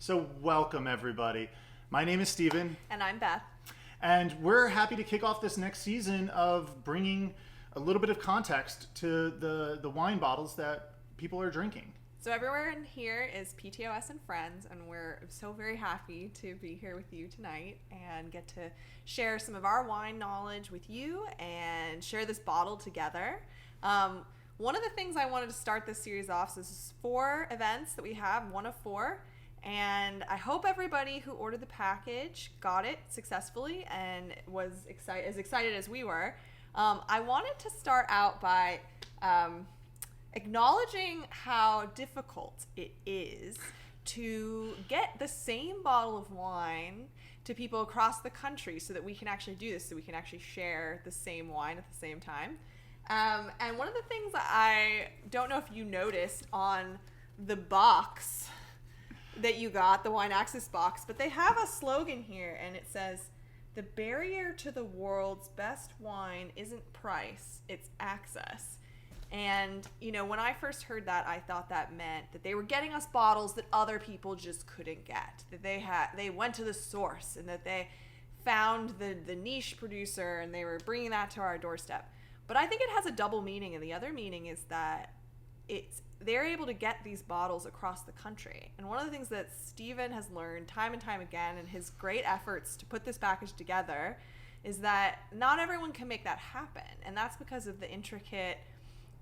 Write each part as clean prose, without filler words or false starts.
So welcome everybody. My name is Steven. And I'm Beth. And we're happy to kick off this next season of bringing a little bit of context to the wine bottles that people are drinking. So everywhere in here is PTOS and friends, and we're so very happy to be here with you tonight and get to share some of our wine knowledge with you and share this bottle together. One of the things I wanted to start this series off is 4 events that we have, 1 of 4. And I hope everybody who ordered the package got it successfully and was as excited as we were. I wanted to start out by acknowledging how difficult it is to get the same bottle of wine to people across the country so that we can actually do this, so we can actually share the same wine at the same time. And one of the things that I don't know if you noticed on the box that you got, the WineAccess box, but they have a slogan here, and it says, "The barrier to the world's best wine isn't price, it's access." And, you know, when I first heard that, I thought that meant that they were getting us bottles that other people just couldn't get, that they went to the source and that they found the niche producer and they were bringing that to our doorstep. But I think it has a double meaning, and the other meaning is that they're able to get these bottles across the country. And one of the things that Steven has learned time and time again in his great efforts to put this package together is that not everyone can make that happen. And that's because of the intricate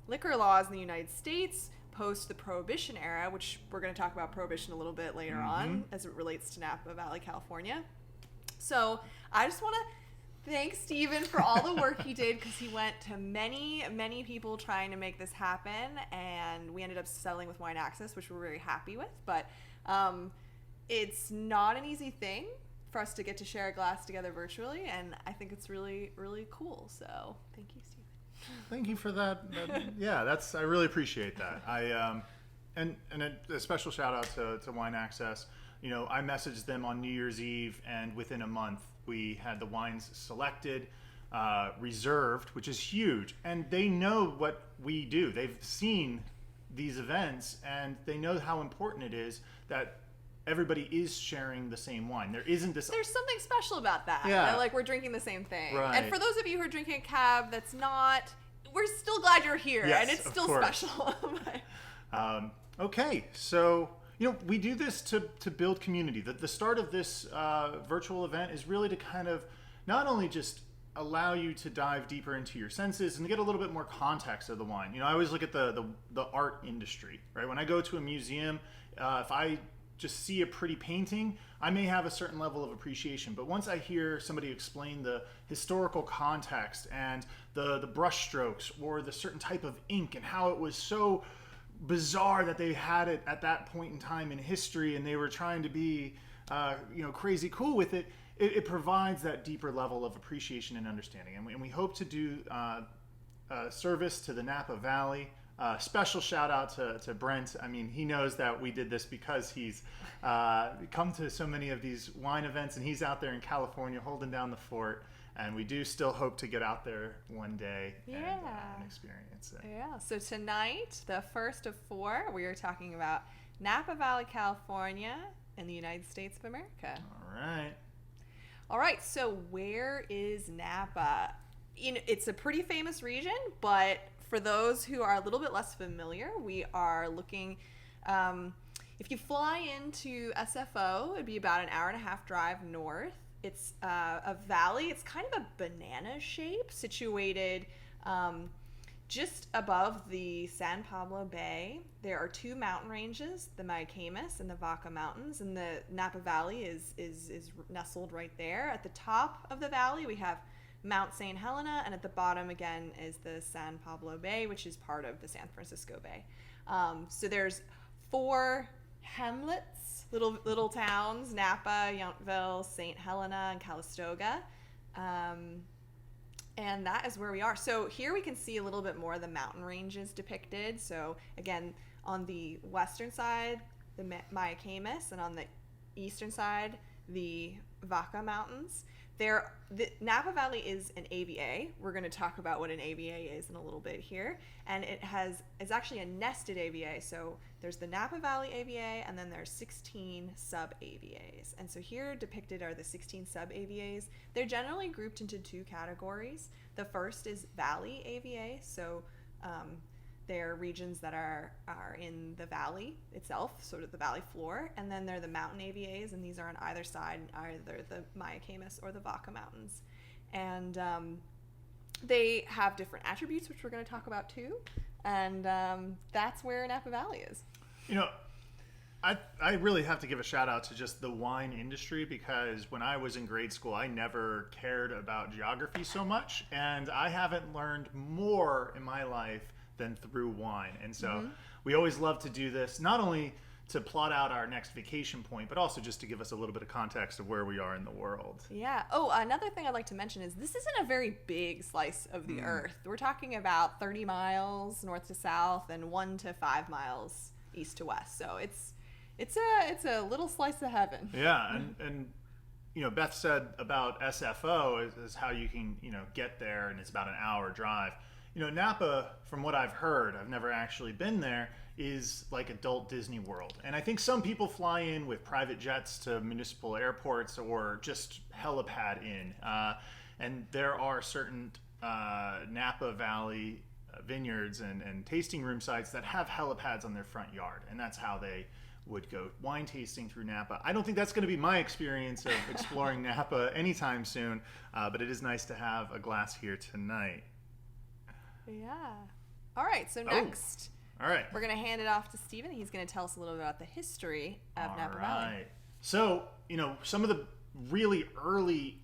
liquor laws in the United States post the Prohibition era, which we're going to talk about Prohibition a little bit later on as it relates to Napa Valley, California. So I just want to thank Steven for all the work he did, because he went to many, many people trying to make this happen, and we ended up selling with WineAccess, which we're very happy with. But it's not an easy thing for us to get to share a glass together virtually, and I think it's really, really cool. So thank you, Steven. Thank you for that. Yeah, I really appreciate that. And a special shout out to WineAccess. You know, I messaged them on New Year's Eve, and within a month we had the wines selected, reserved, which is huge. And they know what we do. They've seen these events, and they know how important it is that everybody is sharing the same wine. There's something special about that. Yeah. Like, we're drinking the same thing. Right. And for those of you who are drinking a cab that's not, we're still glad you're here. Yes, and it's still course. special. Okay, so you know, we do this to build community. The start of this virtual event is really to kind of not only just allow you to dive deeper into your senses and get a little bit more context of the wine. You know, I always look at the art industry, right? When I go to a museum, if I just see a pretty painting, I may have a certain level of appreciation. But once I hear somebody explain the historical context and the brush strokes or the certain type of ink and how it was so bizarre that they had it at that point in time in history and they were trying to be crazy cool with it, it provides that deeper level of appreciation and understanding. And we hope to do service to the Napa Valley. Special shout out to Brent. I mean, he knows that we did this because he's come to so many of these wine events, and he's out there in California holding down the fort. And we do still hope to get out there one day and experience it. Yeah. So tonight, the first of 4, we are talking about Napa Valley, California, in the United States of America. All right. So where is Napa? You know, it's a pretty famous region, but for those who are a little bit less familiar, we are looking. If you fly into SFO, it'd be about an hour and a half drive north. It's a valley. It's kind of a banana shape, situated just above the San Pablo Bay. There are 2 mountain ranges, the Mayacamas and the Vaca Mountains, and the Napa Valley is nestled right there. At the top of the valley, we have Mount St. Helena, and at the bottom again is the San Pablo Bay, which is part of the San Francisco Bay. So there's 4 hamlets, little towns: Napa, Yountville, St. Helena, and Calistoga. And that is where we are. So here we can see a little bit more of the mountain ranges depicted. So again, on the western side, the Mayacamas, and on the eastern side, the Vaca Mountains. The Napa Valley is an AVA. We're going to talk about what an AVA is in a little bit here. And it's actually a nested AVA. So there's the Napa Valley AVA, and then there's 16 sub-AVAs. And so here depicted are the 16 sub-AVAs. They're generally grouped into two categories. The first is Valley AVA. So they're regions that are in the valley itself, sort of the valley floor. And then they're the mountain AVAs, and these are on either side, either the Mayacamas or the Vaca Mountains. And they have different attributes, which we're going to talk about too. And that's where Napa Valley is. You know, I really have to give a shout out to just the wine industry, because when I was in grade school, I never cared about geography so much. And I haven't learned more in my life than through wine. And so we always love to do this, not only to plot out our next vacation point, but also just to give us a little bit of context of where we are in the world. Yeah. Oh, another thing I'd like to mention is this isn't a very big slice of the earth. We're talking about 30 miles north to south and 1 to 5 miles east to west. So it's a little slice of heaven. Yeah. And you know, Beth said about SFO is how you can, you know, get there, and it's about an hour drive. You know, Napa, from what I've heard, I've never actually been there, is like adult Disney World. And I think some people fly in with private jets to municipal airports or just helipad in. And there are certain Napa Valley vineyards and tasting room sites that have helipads on their front yard. And that's how they would go wine tasting through Napa. I don't think that's going to be my experience of exploring Napa anytime soon, but it is nice to have a glass here tonight. Yeah. All right. So next, all right, we're going to hand it off to Stephen. He's going to tell us a little bit about the history of Napa Valley. So, you know, some of the really early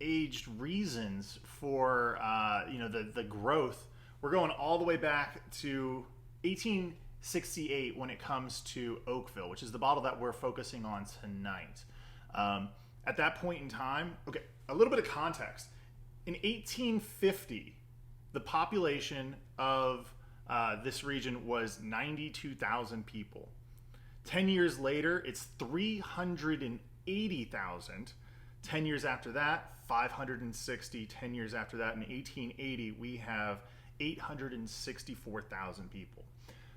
aged reasons for, you know, the growth, we're going all the way back to 1868 when it comes to OakVille, which is the bottle that we're focusing on tonight. At that point in time, okay, a little bit of context. In 1850, the population of this region was 92,000 people. 10 years later, it's 380,000. 10 years after that, 560. 10 years after that, in 1880, we have 864,000 people.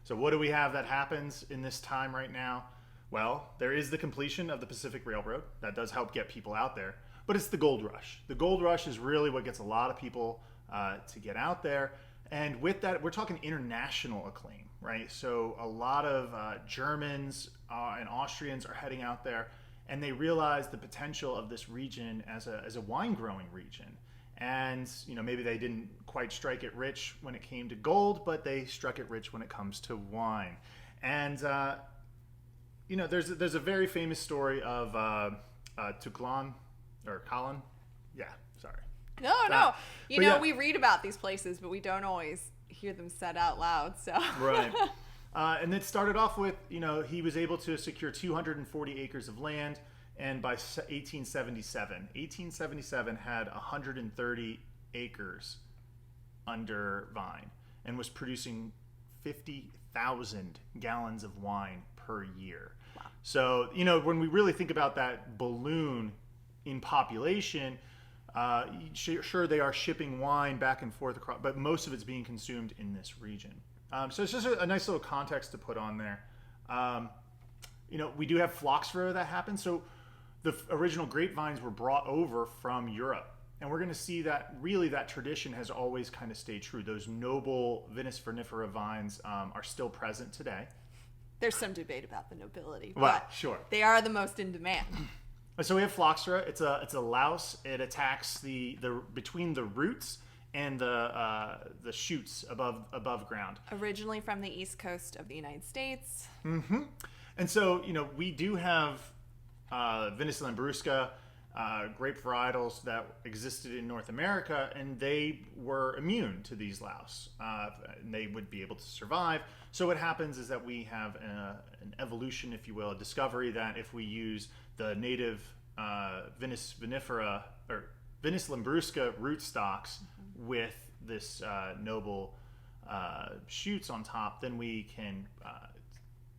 So what do we have that happens in this time right now? Well, there is the completion of the Pacific Railroad. That does help get people out there. But it's the gold rush. The gold rush is really what gets a lot of people to get out there. And with that, we're talking international acclaim, right? So a lot of Germans and Austrians are heading out there, and they realize the potential of this region as a wine growing region. And, you know, maybe they didn't quite strike it rich when it came to gold, but they struck it rich when it comes to wine. And, you know, there's a very famous story of Tuclan, or Colin. Yeah, sorry. No. You know, yeah. We read about these places, but we don't always hear them said out loud. So Right. And it started off with, you know, he was able to secure 240 acres of land. And by 1877 had 130 acres under vine and was producing 50,000 gallons of wine per year. Wow. So, you know, when we really think about that balloon in population, sure, they are shipping wine back and forth across, but most of it's being consumed in this region. So it's just a nice little context to put on there. You know, we do have phylloxera that happens. So the original grapevines were brought over from Europe. And we're going to see that really that tradition has always kind of stayed true. Those noble Vinus vinifera vines are still present today. There's some debate about the nobility, Well, but sure. They are the most in demand. So we have phylloxera. It's a louse. It attacks the between the roots and the shoots above ground. Originally from the east coast of the United States. Mm-hmm. And so, you know, we do have Vinus lambrusca grape varietals that existed in North America, and they were immune to these louse. And they would be able to survive. So what happens is that we have an evolution, if you will, a discovery that if we use the native Vinus vinifera or Vinus lambrusca rootstocks with this noble shoots on top, then we can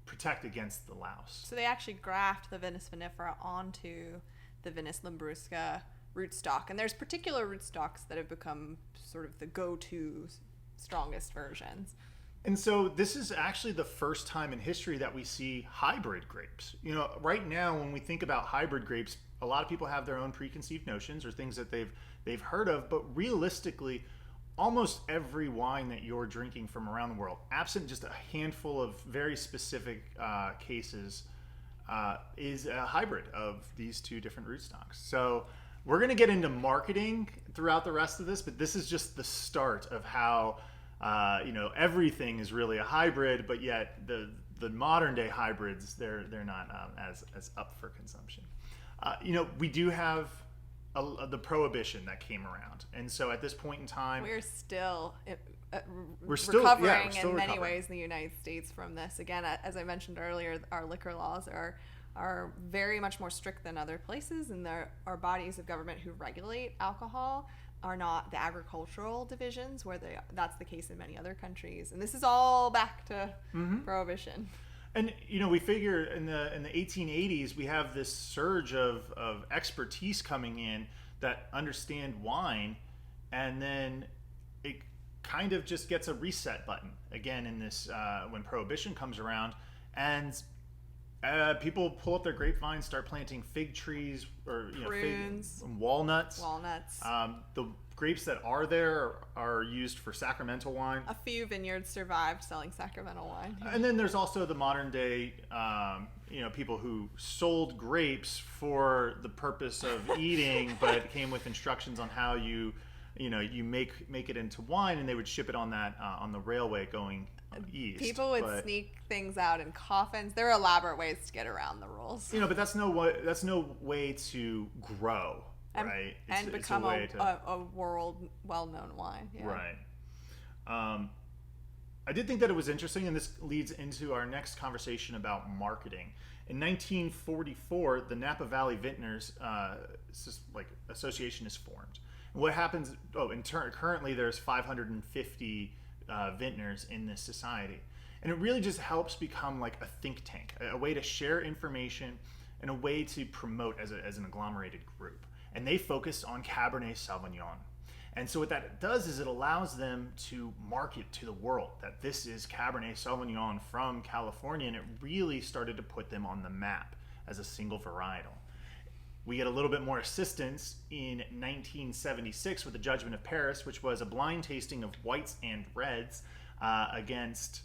protect against the louse. So they actually graft the Vinus vinifera onto the Vinus lambrusca rootstock. And there's particular rootstocks that have become sort of the go-to strongest versions. And so this is actually the first time in history that we see hybrid grapes. You know, right now when we think about hybrid grapes, a lot of people have their own preconceived notions or things that they've heard of, but realistically, almost every wine that you're drinking from around the world, absent just a handful of very specific cases, is a hybrid of these two different rootstocks. So we're going to get into marketing throughout the rest of this, but this is just the start of how everything is really a hybrid, but yet the modern day hybrids, they're not as up for consumption. We do have the prohibition that came around, and so at this point in time, we're still recovering in many ways in the United States from this. Again, as I mentioned earlier, our liquor laws are very much more strict than other places, and our bodies of government who regulate alcohol are not the agricultural divisions, where that's the case in many other countries. And this is all back to prohibition. And we figure in the 1880s we have this surge of expertise coming in that understand wine, and then it kind of just gets a reset button again in this when prohibition comes around, and people pull up their grapevines, start planting fig trees or prunes, walnuts. The grapes that are there are used for sacramental wine. A few vineyards survived selling sacramental wine. And then there's also the modern day, people who sold grapes for the purpose of eating, but it came with instructions on how you make it into wine, and they would ship it on the railway going east. People would sneak things out in coffins. There are elaborate ways to get around the rules. But that's no way to grow, right? And become a world well-known wine. Yeah. Right. I did think that it was interesting, and this leads into our next conversation about marketing. In 1944, the Napa Valley Vintners Association is formed. And what happens? Currently there's 550 vintners in this society, and it really just helps become like a think tank, a way to share information and a way to promote as an agglomerated group. And they focus on Cabernet Sauvignon. And so what that does is it allows them to market to the world that this is Cabernet Sauvignon from California, and it really started to put them on the map as a single varietal. We get a little bit more assistance in 1976 with the Judgment of Paris, which was a blind tasting of whites and reds against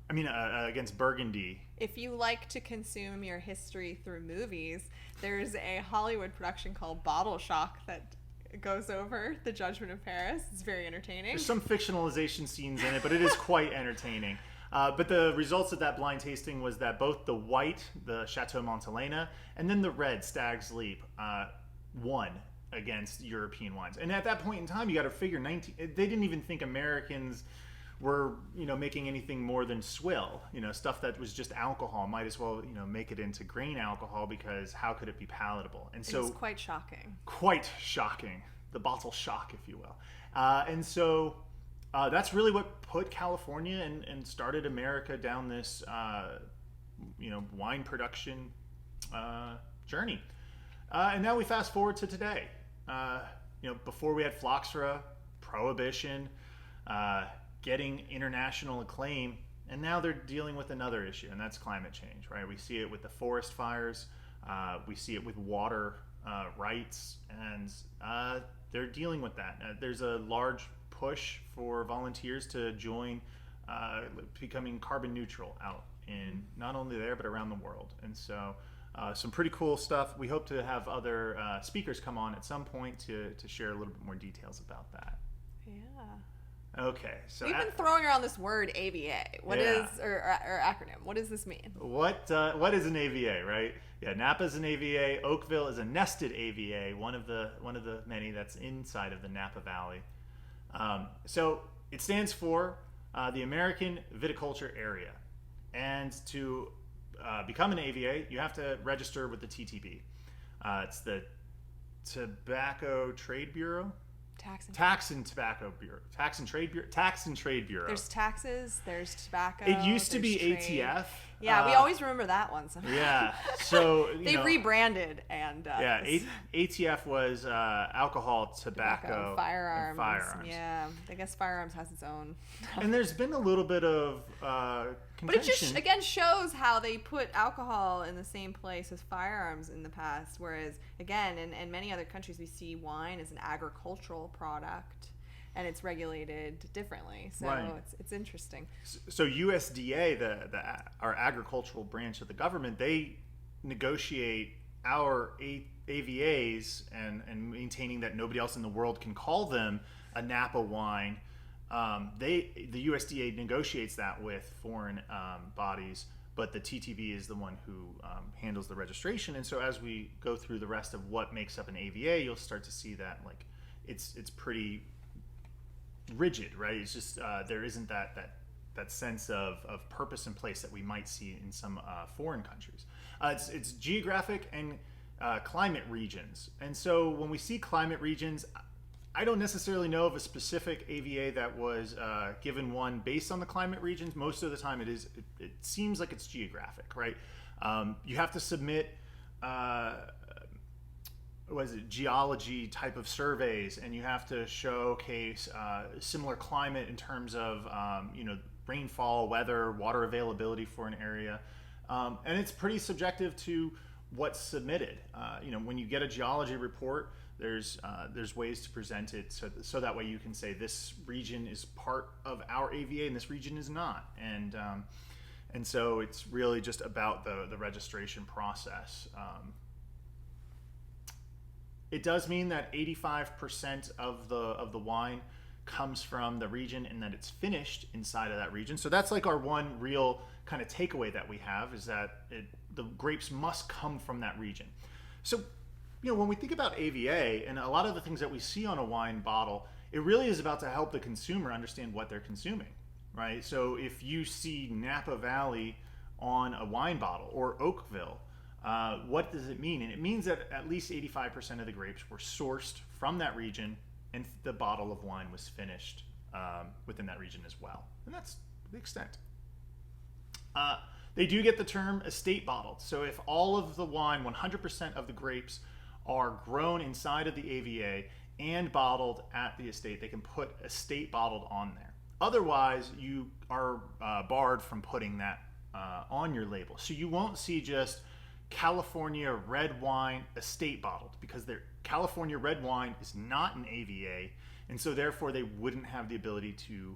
against Burgundy. If you like to consume your history through movies, there's a Hollywood production called Bottle Shock that goes over the Judgment of Paris. It's very entertaining. There's some fictionalization scenes in it, but it is quite entertaining. But the results of that blind tasting was that both the white, the Chateau Montelena, and then the red, Stag's Leap, won against European wines. And at that point in time, you got to figure they didn't even think Americans were making anything more than swill, stuff that was just alcohol. Might as well make it into grain alcohol, because how could it be palatable? And so it's quite shocking. Quite shocking, the bottle shock, if you will. And so that's really what put California and started America down this wine production journey. And now we fast forward to today. Before we had phylloxera, prohibition, getting international acclaim, and now they're dealing with another issue, and that's climate change, right? We see it with the forest fires, we see it with water rights, and they're dealing with that. There's a large push for volunteers to join becoming carbon neutral out in not only there but around the world. And so some pretty cool stuff. We hope to have other speakers come on at some point to share a little bit more details about that. Yeah. Okay, so we've been throwing around this word AVA. What is or acronym? What does this mean? What is an AVA, right? Yeah, Napa is an AVA. Oakville is a nested AVA, one of the many that's inside of the Napa Valley. So it stands for the American Viticulture Area, and to become an AVA, you have to register with the TTB. It's the Tobacco Trade Bureau. Tax and Tobacco Bureau. Tax and Trade Bureau. There's taxes, there's tobacco. It used to be trade. ATF. Yeah, we always remember that one somehow. Yeah, so they rebranded and ATF was alcohol, tobacco, and firearms. And Yeah, I guess firearms has its own. And there's been a little bit of contention. But it just again shows how they put alcohol in the same place as firearms in the past. Whereas again, in many other countries, we see wine as an agricultural product. And it's regulated differently, so it's interesting. So USDA, our agricultural branch of the government, they negotiate our AVAs and maintaining that nobody else in the world can call them a Napa wine. The USDA negotiates that with foreign bodies, but the TTB is the one who handles the registration. And so as we go through the rest of what makes up an AVA, you'll start to see that it's pretty rigid, right? It's just there isn't that sense of purpose and place that we might see in some foreign countries. It's geographic and climate regions, and so when we see climate regions, I don't necessarily know of a specific AVA that was given one based on the climate regions. Most of the time, it seems like it's geographic, right? You have to submit. Geology type of surveys, and you have to showcase similar climate in terms of rainfall, weather, water availability for an area, and it's pretty subjective to what's submitted. When you get a geology report, there's ways to present it so that way you can say this region is part of our AVA and this region is not, and so it's really just about the registration process. It does mean that 85% of the wine comes from the region and that it's finished inside of that region. So that's like our one real kind of takeaway that we have, is that the grapes must come from that region. So, when we think about AVA and a lot of the things that we see on a wine bottle, it really is about to help the consumer understand what they're consuming, right? So if you see Napa Valley on a wine bottle or Oakville, what does it mean? And it means that at least 85% of the grapes were sourced from that region, and the bottle of wine was finished within that region as well. And that's the extent. They do get the term estate bottled. So if all of the wine, 100% of the grapes, are grown inside of the AVA and bottled at the estate, they can put estate bottled on there. Otherwise, you are barred from putting that on your label. So you won't see just California red wine estate bottled, because California red wine is not an AVA, and so therefore they wouldn't have the ability to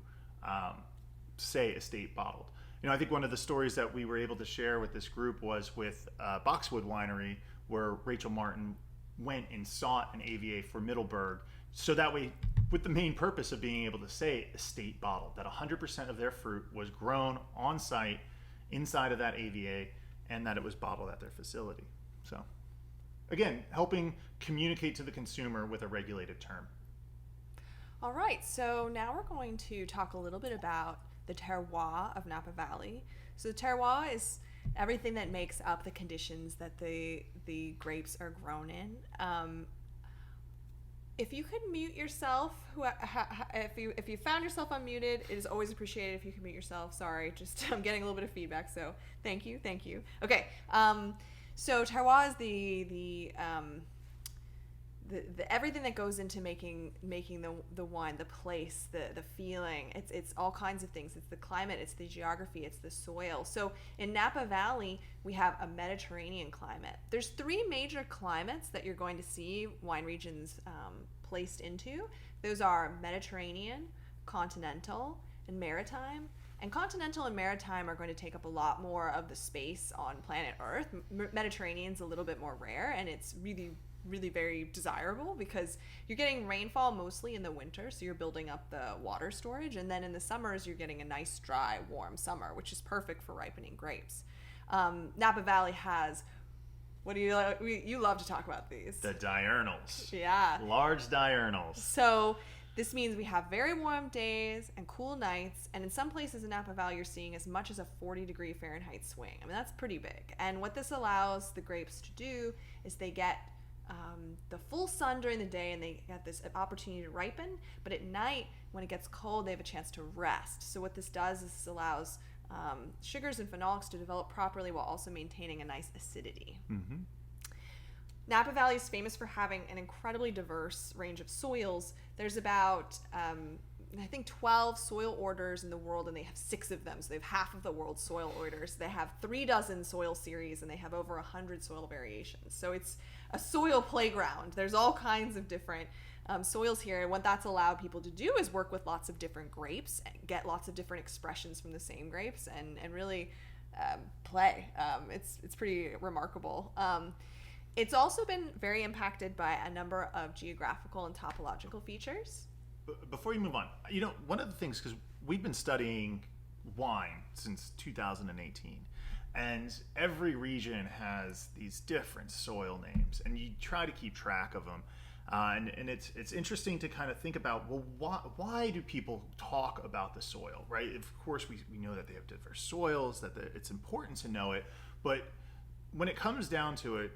say estate bottled. I think one of the stories that we were able to share with this group was with Boxwood Winery, where Rachel Martin went and sought an AVA for Middleburg, so that way, with the main purpose of being able to say estate bottled, that 100% of their fruit was grown on site inside of that AVA, and that it was bottled at their facility. So, again, helping communicate to the consumer with a regulated term. All right, so now we're going to talk a little bit about the terroir of Napa Valley. So the terroir is everything that makes up the conditions that the grapes are grown in. If you could mute yourself, if you found yourself unmuted, it is always appreciated if you can mute yourself. Sorry, I'm getting a little bit of feedback, so thank you. Okay, so terroir is the everything that goes into making the wine, the place, the feeling. It's all kinds of things. It's the climate, it's the geography, it's the soil. So in Napa Valley, we have a Mediterranean climate. There's 3 major climates that you're going to see wine regions placed into. Those are Mediterranean, continental, and maritime. And continental and maritime are going to take up a lot more of the space on planet Earth. Mediterranean's a little bit more rare, and it's really very desirable because you're getting rainfall mostly in the winter, so you're building up the water storage, and then in the summers you're getting a nice dry warm summer, which is perfect for ripening grapes. Napa Valley has, what do you love to talk about these? The diurnals. Yeah. Large diurnals. So this means we have very warm days and cool nights, and in some places in Napa Valley you're seeing as much as a 40-degree Fahrenheit swing. I mean, that's pretty big. And what this allows the grapes to do is they get the full sun during the day, and they get this opportunity to ripen. But at night, when it gets cold, they have a chance to rest. So what this does is this allows sugars and phenolics to develop properly while also maintaining a nice acidity. Mm-hmm. Napa Valley is famous for having an incredibly diverse range of soils. There's about, I think, 12 soil orders in the world, and they have 6 of them. So they have half of the world's soil orders. They have 36 soil series, and they have over 100 soil variations. So it's a soil playground. There's all kinds of different soils here. And what that's allowed people to do is work with lots of different grapes, and get lots of different expressions from the same grapes, and really play. It's pretty remarkable. It's also been very impacted by a number of geographical and topological features. Before you move on, one of the things, because we've been studying wine since 2018, and every region has these different soil names, and you try to keep track of them. And it's interesting to kind of think about, well, why do people talk about the soil, right? Of course, we know that they have diverse soils, that it's important to know it, but when it comes down to it,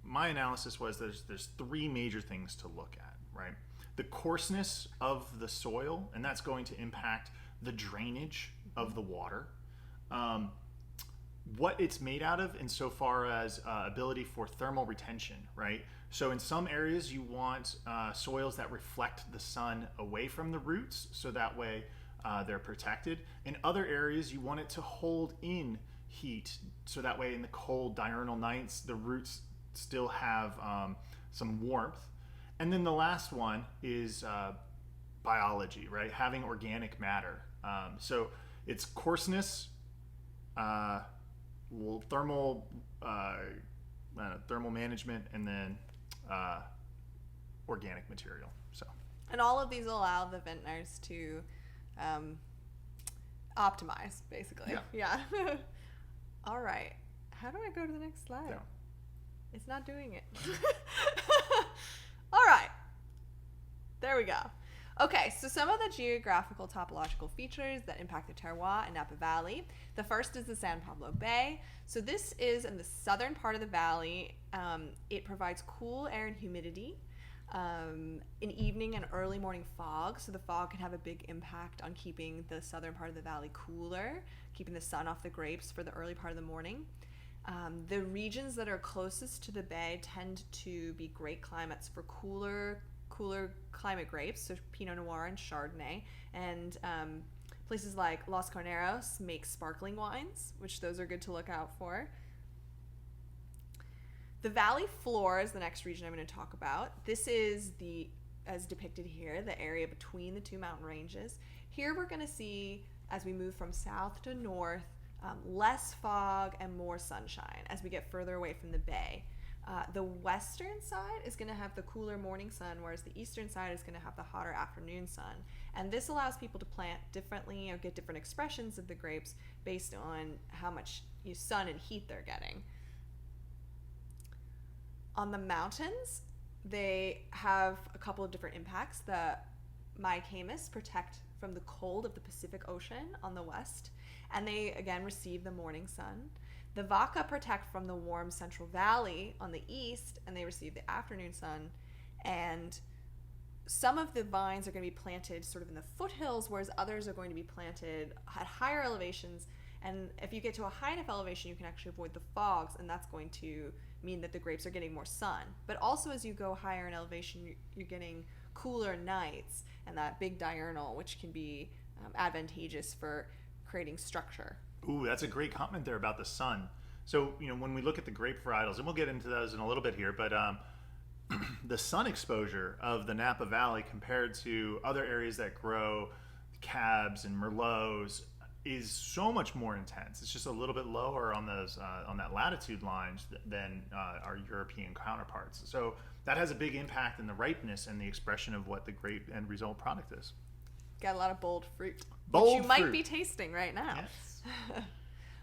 my analysis was there's 3 major things to look at, right? The coarseness of the soil, and that's going to impact the drainage of the water. What it's made out of insofar as ability for thermal retention, right? So in some areas you want soils that reflect the sun away from the roots, so that way they're protected. In other areas you want it to hold in heat, so that way in the cold diurnal nights the roots still have some warmth. And then the last one is biology, right? Having organic matter. So it's coarseness, thermal management, and then organic material. And all of these allow the vintners to optimize, basically. Yeah. All right. How do I go to the next slide? Yeah. It's not doing it. All right. There we go. Okay, so some of the geographical topological features that impact the terroir in Napa Valley. The first is the San Pablo Bay. So this is in the southern part of the valley. It provides cool air and humidity, an evening and early morning fog. So the fog can have a big impact on keeping the southern part of the valley cooler, keeping the sun off the grapes for the early part of the morning. The regions that are closest to the bay tend to be great climates for cooler climate grapes, so Pinot Noir and Chardonnay. And places like Los Carneros make sparkling wines, which those are good to look out for. The valley floor is the next region I'm going to talk about. This is as depicted here, the area between the 2 mountain ranges. Here we're going to see, as we move from south to north, less fog and more sunshine as we get further away from the bay. The western side is going to have the cooler morning sun, whereas the eastern side is going to have the hotter afternoon sun. And this allows people to plant differently or get different expressions of the grapes based on how much sun and heat they're getting. On the mountains, they have a couple of different impacts. The Miacamas protect from the cold of the Pacific Ocean on the west, and they again receive the morning sun. The Vaca protect from the warm Central Valley on the east, and they receive the afternoon sun. And some of the vines are going to be planted sort of in the foothills, whereas others are going to be planted at higher elevations. And if you get to a high enough elevation, you can actually avoid the fogs, and that's going to mean that the grapes are getting more sun. But also as you go higher in elevation, you're getting cooler nights and that big diurnal, which can be advantageous for creating structure. Ooh, that's a great comment there about the sun. So, when we look at the grape varietals, and we'll get into those in a little bit here, but the sun exposure of the Napa Valley compared to other areas that grow cabs and merlots is so much more intense. It's just a little bit lower on those on that latitude lines than our European counterparts. So that has a big impact in the ripeness and the expression of what the great end result product is. Got a lot of bold fruit, which you might be tasting right now. Yes.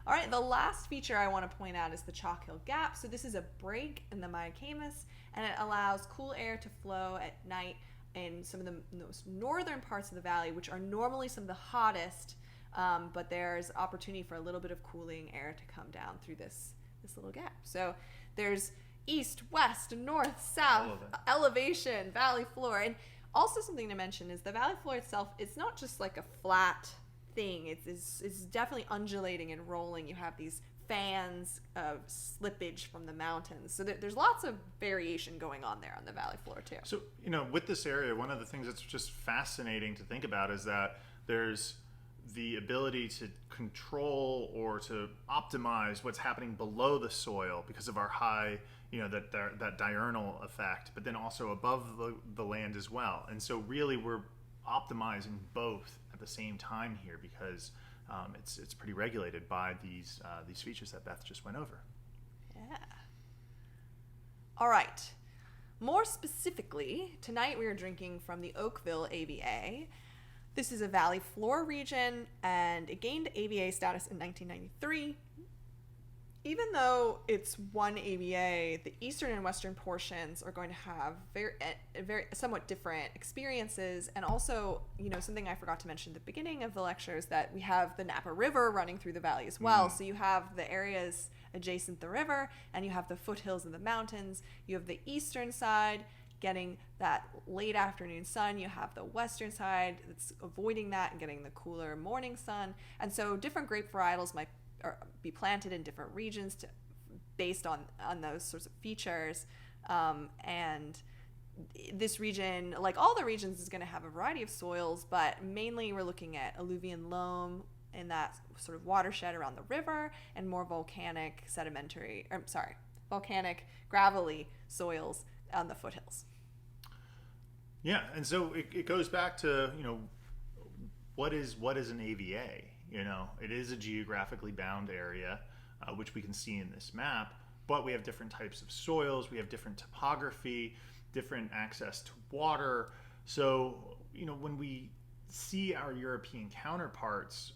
All right, the last feature I want to point out is the Chalk Hill Gap. So this is a break in the Miacamas, and it allows cool air to flow at night in some of the most northern parts of the valley, which are normally some of the hottest, but there's opportunity for a little bit of cooling air to come down through this little gap. So there's east, west, north, All south, of it. elevation, valley floor. And also something to mention is the valley floor itself, it's not just like a flat thing. It's definitely undulating and rolling. You have these fans of slippage from the mountains. So there's lots of variation going on there on the valley floor too. So, with this area, one of the things that's just fascinating to think about is that there's the ability to control or to optimize what's happening below the soil because of our high, that diurnal effect, but then also above the land as well. And so really we're optimizing both at the same time here because it's pretty regulated by these features that Beth just went over. Yeah. All right. More specifically, tonight we are drinking from the OakVille AVA. This is a valley floor region, and it gained AVA status in 1993. Even though it's one AVA, the eastern and western portions are going to have very somewhat different experiences. And also, something I forgot to mention at the beginning of the lecture is that we have the Napa River running through the valley as well. So you have the areas adjacent the river, and you have the foothills of the mountains. You have the eastern side getting that late afternoon sun. You have the western side that's avoiding that and getting the cooler morning sun. And so different grape varietals might be planted in different regions based on those sorts of features. And this region, like all the regions, is going to have a variety of soils, but mainly we're looking at alluvian loam in that sort of watershed around the river, and more volcanic gravelly soils on the foothills. Yeah, and so it goes back to, what is an AVA? It is a geographically bound area, which we can see in this map, but we have different types of soils, we have different topography, different access to water. So, when we see our European counterparts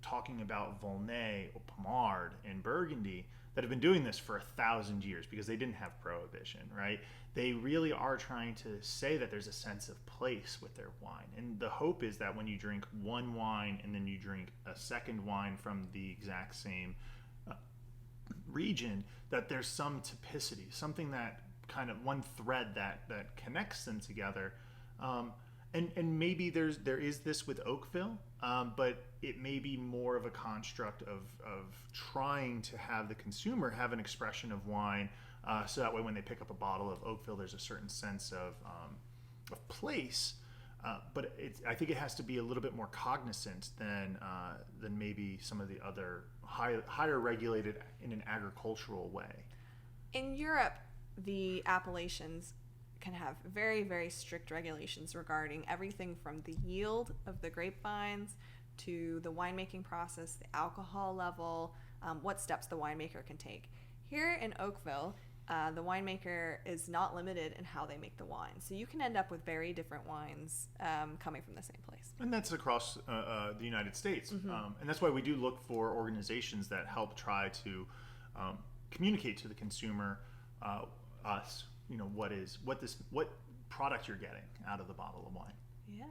talking about Volnay or Pommard and Burgundy that have been doing this for 1,000 years because they didn't have prohibition, right? They really are trying to say that there's a sense of place with their wine. And the hope is that when you drink one wine and then you drink a second wine from the exact same region, that there's some typicity, something that kind of one thread that connects them together. And maybe there is this with Oakville, but it may be more of a construct of trying to have the consumer have an expression of wine, so that way when they pick up a bottle of Oakville, there's a certain sense of place. But I think it has to be a little bit more cognizant than maybe some of the other higher regulated in an agricultural way. In Europe, the appellations can have very, very strict regulations regarding everything from the yield of the grapevines to the winemaking process, the alcohol level, what steps the winemaker can take. Here in Oakville, the winemaker is not limited in how they make the wine. So you can end up with very different wines coming from the same place. And that's across the United States. Mm-hmm. And that's why we do look for organizations that help try to communicate to the consumer, us, what product you're getting out of the bottle of wine. Yeah.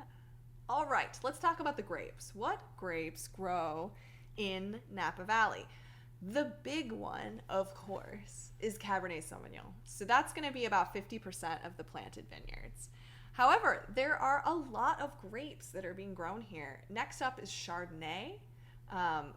All right, let's talk about the grapes. What grapes grow in Napa Valley? The big one, of course, is Cabernet Sauvignon. So that's going to be about 50% of the planted vineyards. However, there are a lot of grapes that are being grown here. Next up is Chardonnay.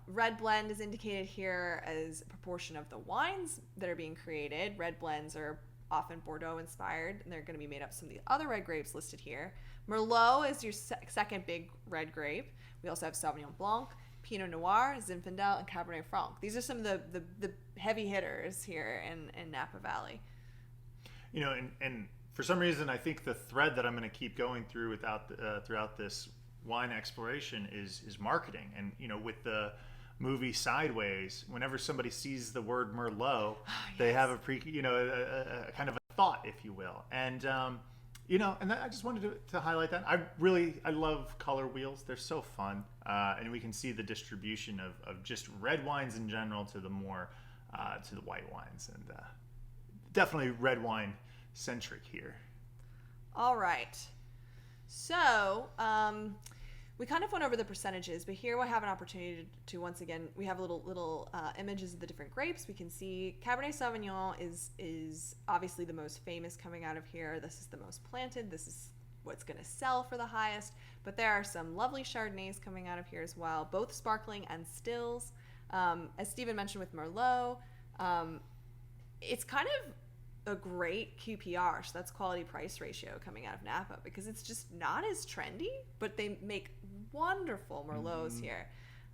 Red blend is indicated here as a proportion of the wines that are being created. Red blends are often Bordeaux inspired, and they're going to be made up of some of the other red grapes listed here. Merlot is your second big red grape. We also have Sauvignon Blanc, Pinot Noir, Zinfandel, and Cabernet Franc. These are some of the heavy hitters here in Napa Valley. And for some reason, I think the thread that I'm going to keep going through throughout this wine exploration is marketing. And with the movie Sideways, whenever somebody sees the word Merlot, they have a kind of a thought, if you will. And and I just wanted to highlight that. I love color wheels. They're so fun, and we can see the distribution of just red wines in general to the more to the white wines, and definitely red wine centric here. All right, so we kind of went over the percentages, but here we have an opportunity to once again, we have little images of the different grapes. We can see Cabernet Sauvignon is obviously the most famous coming out of here. This is the most planted. This is what's going to sell for the highest. But there are some lovely Chardonnays coming out of here as well, both sparkling and stills. As Stephen mentioned with Merlot, it's kind of a great QPR, so that's quality price ratio coming out of Napa, because it's just not as trendy, but they make wonderful Merlots here.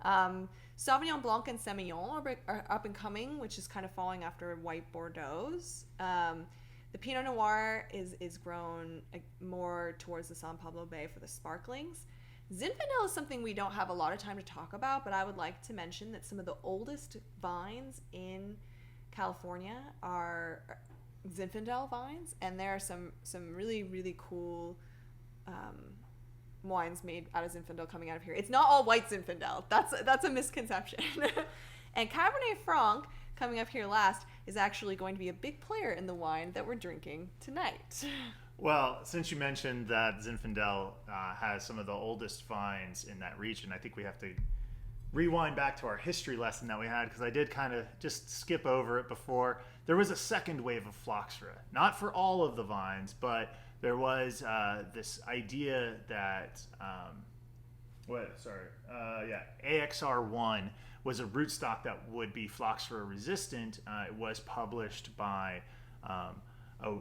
Sauvignon Blanc and Semillon are up and coming, which is kind of following after white Bordeaux's. The Pinot Noir is grown more towards the San Pablo Bay for the sparklings. Zinfandel is something we don't have a lot of time to talk about, but I would like to mention that some of the oldest vines in California are Zinfandel vines, and there are some really, really cool wines made out of Zinfandel coming out of here. It's not all white Zinfandel. That's a misconception. And Cabernet Franc, coming up here last, is actually going to be a big player in the wine that we're drinking tonight. Well, since you mentioned that Zinfandel has some of the oldest vines in that region, I think we have to rewind back to our history lesson that we had, because I did kind of just skip over it before. There was a second wave of phylloxera, not for all of the vines, but there was this idea that AXR1 was a rootstock that would be phylloxera resistant. It was published by a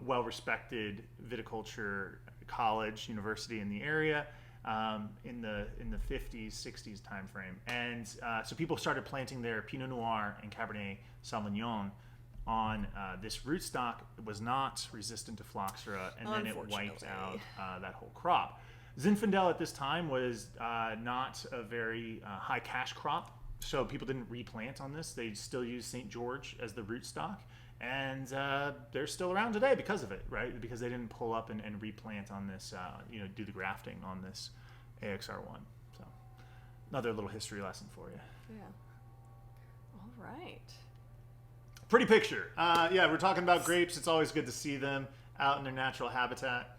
well-respected viticulture college, university in the area, in the 50s, 60s timeframe. And so people started planting their Pinot Noir and Cabernet Sauvignon on this rootstock. It was not resistant to phylloxera, and then it wiped out that whole crop. Zinfandel at this time was not a very high cash crop, so people didn't replant on this. They still used St. George as the rootstock, and they're still around today because of it, right? Because they didn't pull up and replant on this, do the grafting on this AXR1. So another little history lesson for you. Yeah. All right. Pretty picture. We're talking about grapes. It's always good to see them out in their natural habitat.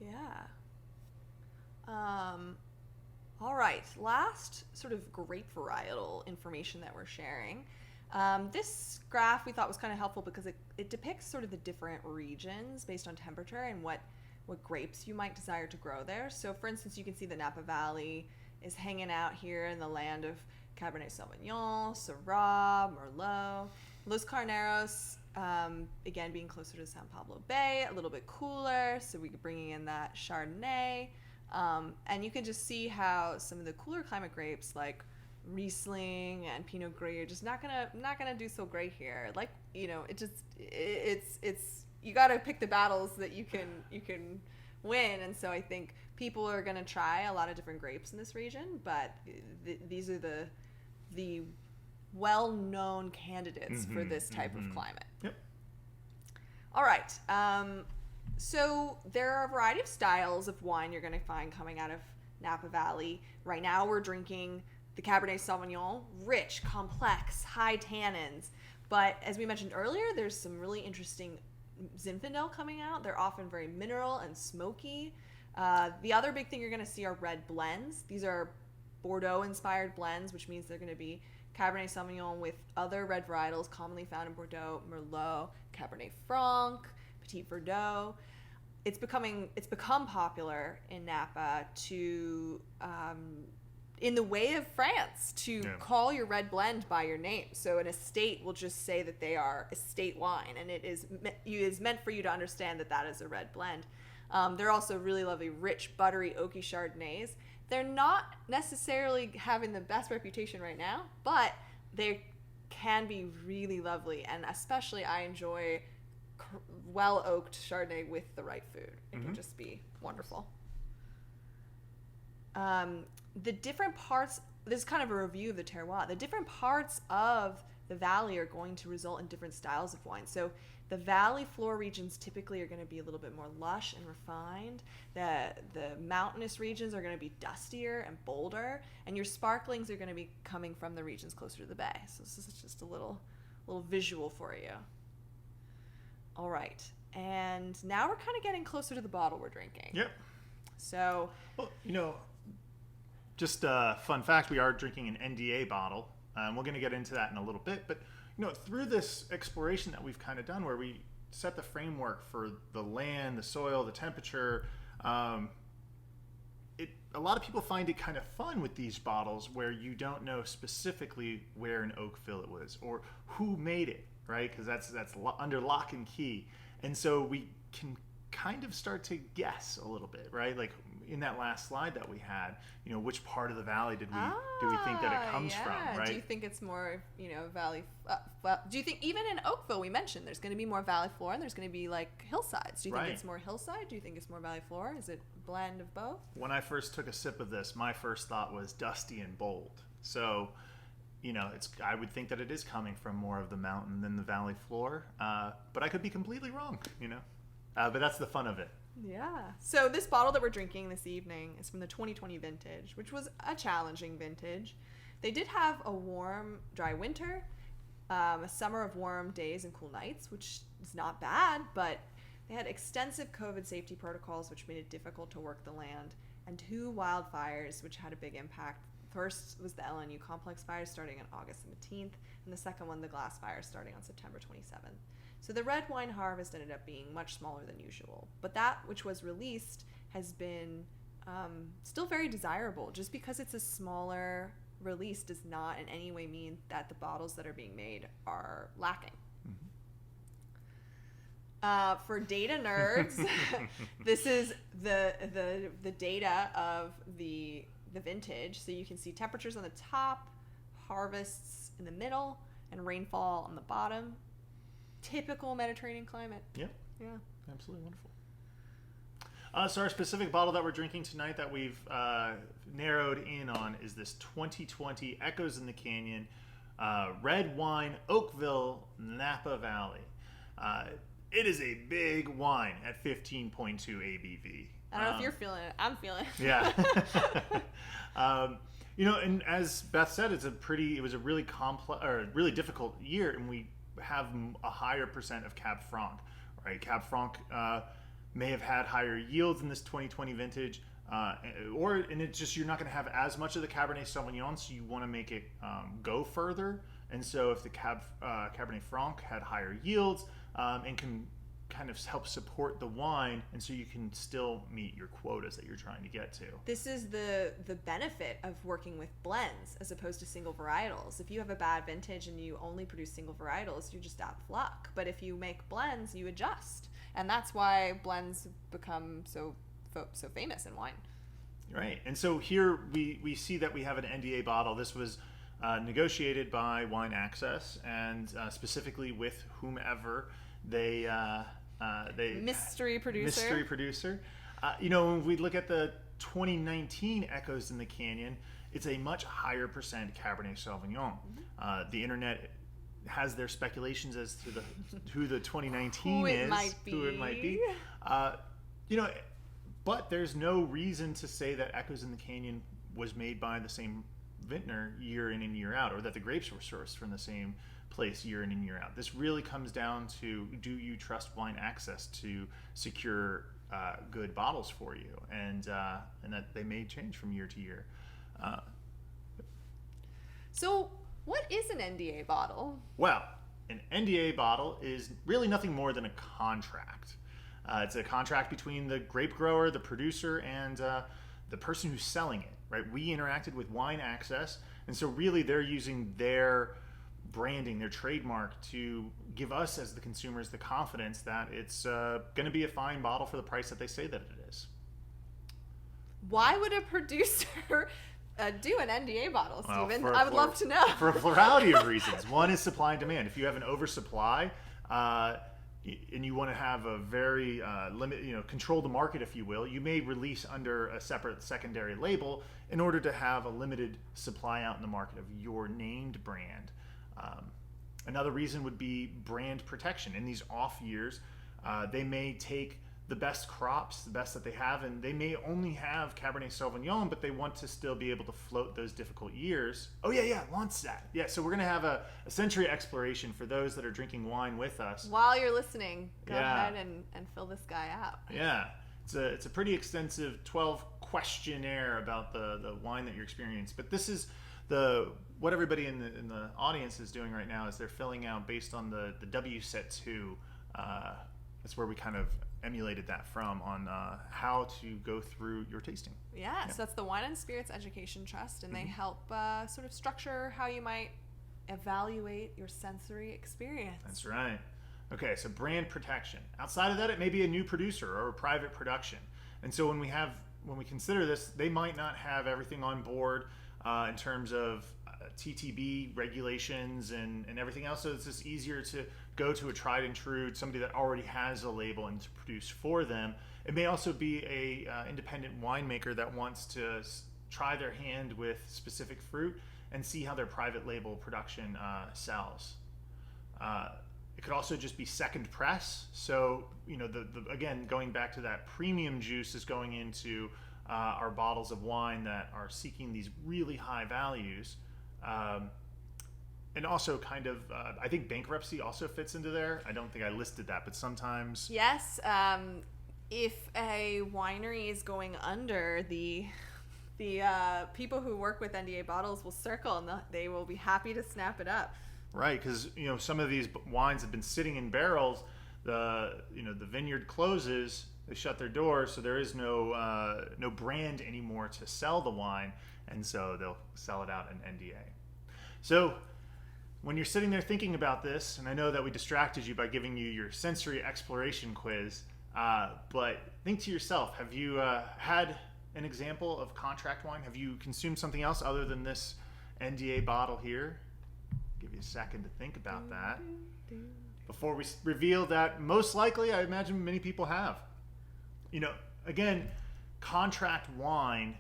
Yeah. All right. Last sort of grape varietal information that we're sharing. This graph we thought was kind of helpful because it depicts sort of the different regions based on temperature and what grapes you might desire to grow there. So, for instance, you can see the Napa Valley is hanging out here in the land of Cabernet Sauvignon, Syrah, Merlot. Los Carneros, again, being closer to San Pablo Bay, a little bit cooler, so we're bringing in that Chardonnay. And you can just see how some of the cooler climate grapes like Riesling and Pinot Gris are just not gonna do so great here. Like, it's you gotta pick the battles that you can win. And so I think people are gonna try a lot of different grapes in this region, but these are the well-known candidates for this type of climate. Yep. All right. So there are a variety of styles of wine you're going to find coming out of Napa Valley. Right now we're drinking the Cabernet Sauvignon, rich, complex, high tannins. But as we mentioned earlier, there's some really interesting Zinfandel coming out. They're often very mineral and smoky. The other big thing you're going to see are red blends. These are Bordeaux-inspired blends, which means they're going to be Cabernet Sauvignon with other red varietals commonly found in Bordeaux, Merlot, Cabernet Franc, Petit Verdot. It's become popular in Napa to, in the way of France, to call your red blend by your name. So an estate will just say that they are estate wine, and it is meant for you to understand that is a red blend. They're also really lovely, rich, buttery, oaky Chardonnays. They're not necessarily having the best reputation right now, but they can be really lovely, and especially I enjoy well-oaked Chardonnay with the right food. It can just be wonderful. The different parts, this is kind of a review of the terroir. The different parts of the valley are going to result in different styles of wine. So the valley floor regions typically are going to be a little bit more lush and refined. The mountainous regions are going to be dustier and bolder, and your sparklings are going to be coming from the regions closer to the bay. So this is just a little visual for you. All right, and now we're kind of getting closer to the bottle we're drinking. Yep. So, well, Just a fun fact, we are drinking an NDA bottle. We're going to get into that in a little bit. But, through this exploration that we've kind of done where we set the framework for the land, the soil, the temperature, a lot of people find it kind of fun with these bottles where you don't know specifically where in Oakville it was or who made it, right? Because that's under lock and key. And so we can kind of start to guess a little bit, right? Like in that last slide that we had, which part of the valley do we think that it comes from, right? Do you think it's more, valley? Do you think even in Oakville we mentioned there's going to be more valley floor and there's going to be like hillsides? Do you think it's more hillside? Do you think it's more valley floor? Is it a blend of both? When I first took a sip of this, my first thought was dusty and bold. So, I would think that it is coming from more of the mountain than the valley floor, but I could be completely wrong, but that's the fun of it. Yeah. So this bottle that we're drinking this evening is from the 2020 vintage, which was a challenging vintage. They did have a warm, dry winter, a summer of warm days and cool nights, which is not bad, but they had extensive COVID safety protocols, which made it difficult to work the land, and 2 wildfires, which had a big impact. First was the LNU complex fire starting on August 17th, and the second one, the glass fire, starting on September 27th. So the red wine harvest ended up being much smaller than usual, but that which was released has been still very desirable. Just because it's a smaller release does not in any way mean that the bottles that are being made are lacking. For data nerds, this is the data of the vintage. So you can see temperatures on the top, harvests in the middle, and rainfall on the bottom. Typical Mediterranean climate. Yep. Yeah. Absolutely wonderful. So our specific bottle that we're drinking tonight that we've narrowed in on is this 2020 Echoes in the Canyon red wine, Oakville, Napa Valley. It is a big wine at 15.2 ABV. I don't know if you're feeling it. I'm feeling it. Yeah. And as Beth said, it was a really complex or really difficult year, and we have a higher percent of Cab Franc, right? Cab Franc may have had higher yields in this 2020 vintage, and it's just you're not going to have as much of the Cabernet Sauvignon, so you want to make it go further. And so if the Cabernet Franc had higher yields and can kind of help support the wine, and so you can still meet your quotas that you're trying to get to. This is the benefit of working with blends as opposed to single varietals. If you have a bad vintage and you only produce single varietals, you're just out of luck. But if you make blends, you adjust, and that's why blends become so famous in wine. Right, and so here we see that we have an NDA bottle. This was negotiated by WineAccess, and specifically with whomever they mystery producer. When we look at the 2019 Echoes in the Canyon, it's a much higher percent Cabernet Sauvignon. The internet has their speculations as to who the 2019 who it might be. But there's no reason to say that Echoes in the Canyon was made by the same vintner year in and year out, or that the grapes were sourced from the same place year in and year out. This really comes down to, do you trust WineAccess to secure good bottles for you, and that they may change from year to year. So what is an NDA bottle? Well, an NDA bottle is really nothing more than a contract. It's a contract between the grape grower, the producer, and the person who's selling it, right? We interacted with WineAccess, and so really they're using their branding, their trademark, to give us as the consumers the confidence that it's going to be a fine bottle for the price that they say that it is. Why would a producer do an NDA bottle, Stephen? Well, I would love to know. For a plurality of reasons. One is supply and demand. If you have an oversupply and you want to have a very control the market, if you will, you may release under a separate secondary label in order to have a limited supply out in the market of your named brand. Another reason would be brand protection. In these off years, they may take the best crops, the best that they have, and they may only have Cabernet Sauvignon, but they want to still be able to float those difficult years. Oh yeah, launch that. Yeah, so we're going to have a century exploration for those that are drinking wine with us. While you're listening, go ahead and fill this guy out. Yeah, it's a pretty extensive 12 questionnaire about the wine that you're experiencing. But this is what everybody in the audience is doing right now is they're filling out based on the WSET2. That's where we kind of emulated that from on how to go through your tasting. Yeah, so that's the Wine and Spirits Education Trust, and they help sort of structure how you might evaluate your sensory experience. That's right. Okay, so brand protection. Outside of that, it may be a new producer or a private production. And so when we consider this, they might not have everything on board in terms of TTB regulations and everything else. So it's just easier to go to a tried and true, somebody that already has a label and to produce for them. It may also be a independent winemaker that wants to try their hand with specific fruit and see how their private label production sells. It could also just be second press. So, again, going back to that, premium juice is going into our bottles of wine that are seeking these really high values. And also kind of, I think bankruptcy also fits into there. I don't think I listed that, but sometimes. Yes. If a winery is going under, the people who work with NDA bottles will circle and they will be happy to snap it up. Right, because some of these wines have been sitting in barrels. The vineyard closes, they shut their doors, so there is no brand anymore to sell the wine, and so they'll sell it out in NDA. So when you're sitting there thinking about this, and I know that we distracted you by giving you your sensory exploration quiz, but think to yourself: have you had an example of contract wine? Have you consumed something else other than this NDA bottle here? Give you a second to think about that before we reveal that most likely, I imagine many people have. Again, contract wine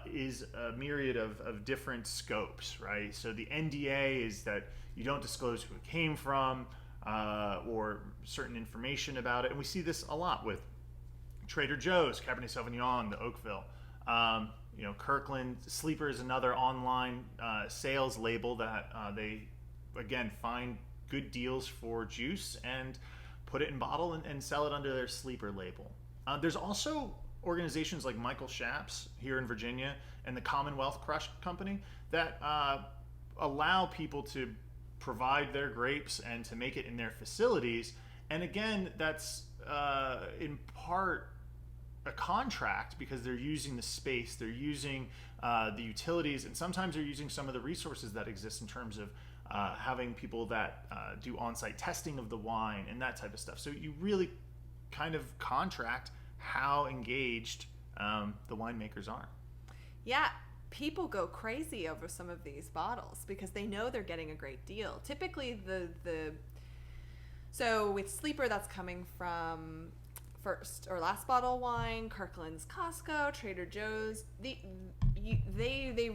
is a myriad of different scopes, right? So the NDA is that you don't disclose who it came from or certain information about it. And we see this a lot with Trader Joe's, Cabernet Sauvignon, the Oakville. Kirkland Sleeper is another online sales label that they, again, find good deals for juice and put it in bottle and sell it under their Sleeper label. There's also organizations like Michael Schaap's here in Virginia and the Commonwealth Crush Company that allow people to provide their grapes and to make it in their facilities. And again, that's in part a contract because they're using the space, they're using the utilities, and sometimes they're using some of the resources that exist in terms of having people that do on-site testing of the wine and that type of stuff. So you really kind of contract how engaged the winemakers are. Yeah, people go crazy over some of these bottles because they know they're getting a great deal. Typically, so with Sleeper, that's coming from first or last bottle wine, Kirkland's, Costco, Trader Joe's. They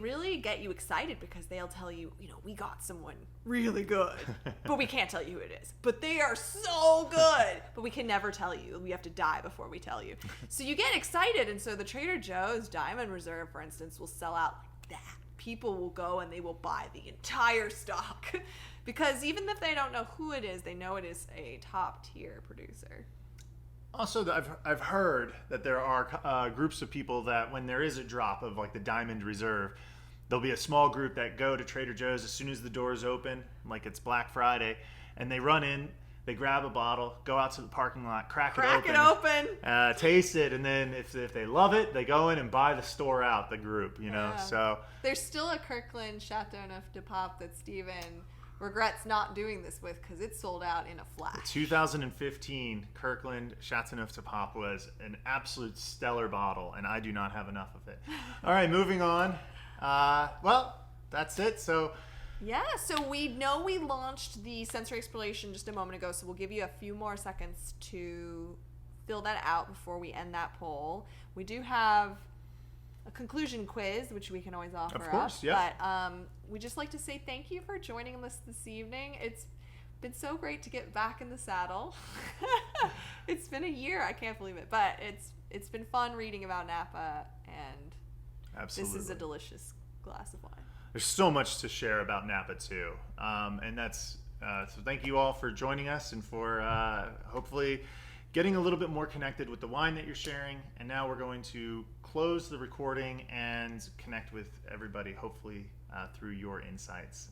really get you excited because they'll tell you, we got someone really good, but we can't tell you who it is. But they are so good, but we can never tell you. We have to die before we tell you. So you get excited, and so the Trader Joe's Diamond Reserve, for instance, will sell out like that. People will go and they will buy the entire stock because even if they don't know who it is, they know it is a top tier producer. Also, I've heard that there are groups of people that when there is a drop of like the Diamond Reserve, there'll be a small group that go to Trader Joe's as soon as the doors open, like it's Black Friday, and they run in, they grab a bottle, go out to the parking lot, crack it open, taste it, and then if they love it, they go in and buy the store out, the group, Yeah. So there's still a Kirkland Chateauneuf de Pape that Steven regrets not doing this with because it sold out in a flash. The 2015 Kirkland Chateauneuf de Pape was an absolute stellar bottle, and I do not have enough of it. All right, moving on. Well, that's it. So we know we launched the sensory exploration just a moment ago, so we'll give you a few more seconds to fill that out before we end that poll. We do have a conclusion quiz, which we can always offer up. Of course, yeah. But we'd just like to say thank you for joining us this evening. It's been so great to get back in the saddle. It's been a year, I can't believe it, but it's been fun reading about Napa, and absolutely, this is a delicious glass of wine. There's so much to share about Napa too, and that's so thank you all for joining us and for hopefully getting a little bit more connected with the wine that you're sharing. And now we're going to close the recording and connect with everybody, hopefully through your insights.